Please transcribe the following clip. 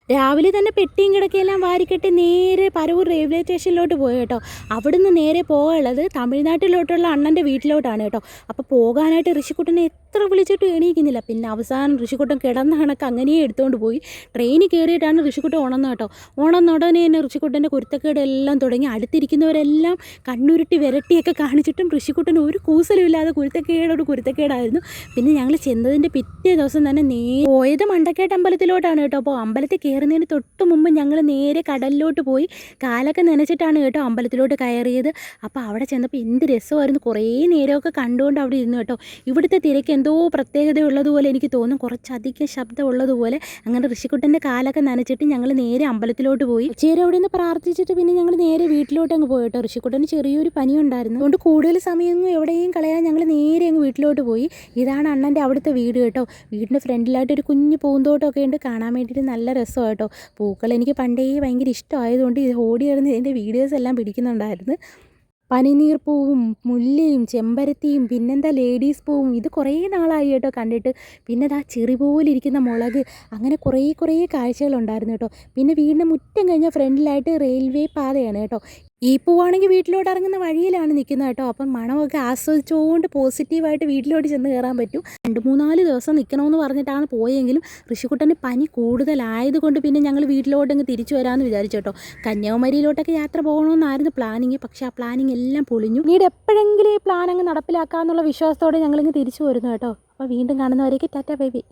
രാവിലെ തന്നെ പെട്ടിയും കിടക്കയെല്ലാം വാരിക്കെട്ടി നേരെ പരവൂർ റെയിൽവേ സ്റ്റേഷനിലോട്ട് പോയി കേട്ടോ. അവിടുന്ന് നേരെ പോകാനുള്ളത് തമിഴ്നാട്ടിലോട്ടുള്ള അണ്ണൻ്റെ വീട്ടിലോട്ടാണ് കേട്ടോ. അപ്പോൾ പോകാനായിട്ട് ഋഷിക്കുട്ടനെ എത്ര വിളിച്ചിട്ട് എണീക്കുന്നില്ല. പിന്നെ അവസാനം ഋഷിക്കുട്ടൻ കിടന്ന കണക്ക് അങ്ങനെ എടുത്തുകൊണ്ട് പോയി. ട്രെയിനിൽ കയറിയിട്ടാണ് ഋഷിക്കുട്ടൻ ഉണർന്നത് കേട്ടോ. ഉണർന്നുടനെ തന്നെ ഋഷിക്കുട്ടൻ്റെ കുരുത്തക്കേടെല്ലാം തുടങ്ങി. അടുത്തിരിക്കുന്നവരെല്ലാം കണ്ണുരുട്ടി വിരട്ടിയൊക്കെ കാണിച്ചിട്ടും ഋഷിക്കുട്ടൻ ഒരു കൂസലുമില്ലാതെ കുരുത്തക്കേടായിരുന്നു. പിന്നെ ഞങ്ങൾ ചെന്നതിൻ്റെ പിറ്റേ ദിവസം തന്നെ പോയത് മണ്ടക്കേട്ട് അമ്പലത്തിലോട്ടാണ് കേട്ടോ. അപ്പോൾ അമ്പലത്തിൽ കയറുന്നതിന് തൊട്ട് മുമ്പ് ഞങ്ങൾ നേരെ കടലിലോട്ട് പോയി കാലൊക്കെ നനച്ചിട്ടാണ് കേട്ടോ അമ്പലത്തിലോട്ട് കയറിയത്. അപ്പോൾ അവിടെ ചെന്നപ്പോൾ എന്ത് രസമായിരുന്നു. കുറേ നേരമൊക്കെ കണ്ടുകൊണ്ട് അവിടെ ഇരുന്നു കേട്ടോ. ഇവിടുത്തെ തിരക്ക് എന്തോ പ്രത്യേകതയുള്ളതുപോലെ എനിക്ക് തോന്നും, കുറച്ചധികം ശബ്ദമുള്ളതുപോലെ. അങ്ങനെ ഋഷിക്കുട്ടൻ്റെ കാലൊക്കെ നനച്ചിട്ട് ഞങ്ങൾ നേരെ അമ്പലത്തിലോട്ട് പോയി. ഉച്ചേരെ അവിടെ നിന്ന് പ്രാർത്ഥിച്ചിട്ട് പിന്നെ ഞങ്ങൾ നേരെ വീട്ടിലോട്ട് അങ്ങ് പോയി കേട്ടോ. ഋഷിക്കുട്ടന് ചെറിയൊരു പനി ഉണ്ടായിരുന്നു, അതുകൊണ്ട് കൂടുതൽ സമയമൊന്നും എവിടെയും കളയാൻ ഞങ്ങൾ നേരെ അങ്ങ് വീട്ടിലോട്ട് പോയി. ഇതാണ് അണ്ണൻ്റെ അവിടുത്തെ വീട് കേട്ടോ. വീടിൻ്റെ ഫ്രണ്ടിലായിട്ട് ഒരു കുഞ്ഞു പൂന്തോട്ടമൊക്കെ ഉണ്ട്, കാണാൻ വേണ്ടിയിട്ട് നല്ല രസമാണ് കേട്ടോ. പൂക്കൾ എനിക്ക് പണ്ടേ ഭയങ്കര ഇഷ്ടമായതുകൊണ്ട് ഇത് ഓടി നടന്ന് ഇതിൻ്റെ വീഡിയോസ് എല്ലാം പിടിക്കുന്നുണ്ടായിരുന്നു. പനിനീർ പൂവും മുല്ലയും ചെമ്പരത്തിയും പിന്നെന്താ ലേഡീസ് പൂവും, ഇത് കുറേ നാളായി കേട്ടോ കണ്ടിട്ട്. പിന്നെ ദാ ചെറി പോലെ ഇരിക്കുന്ന മുളക്, അങ്ങനെ കുറേ കാഴ്ചകളുണ്ടായിരുന്നു കേട്ടോ. പിന്നെ വീടിൻ്റെ മുറ്റം കഴിഞ്ഞാൽ ഫ്രണ്ടിലായിട്ട് റെയിൽവേ പാതയാണ് കേട്ടോ. ഈ പൂവാണെങ്കിൽ വീട്ടിലോട്ട് ഇറങ്ങുന്ന വഴിയിലാണ് നിൽക്കുന്നത് കേട്ടോ. അപ്പം മണമൊക്കെ ആസ്വദിച്ചുകൊണ്ട് പോസിറ്റീവായിട്ട് വീട്ടിലോട്ട് ചെന്ന് കയറാൻ പറ്റും. 2-3 ദിവസം നിൽക്കണമെന്ന് പറഞ്ഞിട്ടാണ് പോയെങ്കിലും ഋഷിക്കുട്ടന് പനി കൂടുതലായതുകൊണ്ട് പിന്നെ ഞങ്ങൾ വീട്ടിലോട്ടങ്ങ് തിരിച്ചു വരാമെന്ന് വിചാരിച്ചു കേട്ടോ. കന്യാകുമാരിയിലോട്ടൊക്കെ യാത്ര പോകണമെന്നായിരുന്നു പ്ലാനിങ്. പക്ഷേ ആ പ്ലാനിങ് എല്ലാം പൊളിഞ്ഞു. പിന്നീട് എപ്പോഴെങ്കിലും ഈ പ്ലാൻ അങ്ങ് നടപ്പിലാക്കാമെന്നുള്ള വിശ്വാസത്തോടെ ഞങ്ങളിങ്ങ് തിരിച്ചു വരുന്നു കേട്ടോ. അപ്പോൾ വീണ്ടും കാണുന്നവരേക്ക് ടാറ്റ ബൈ ബൈ.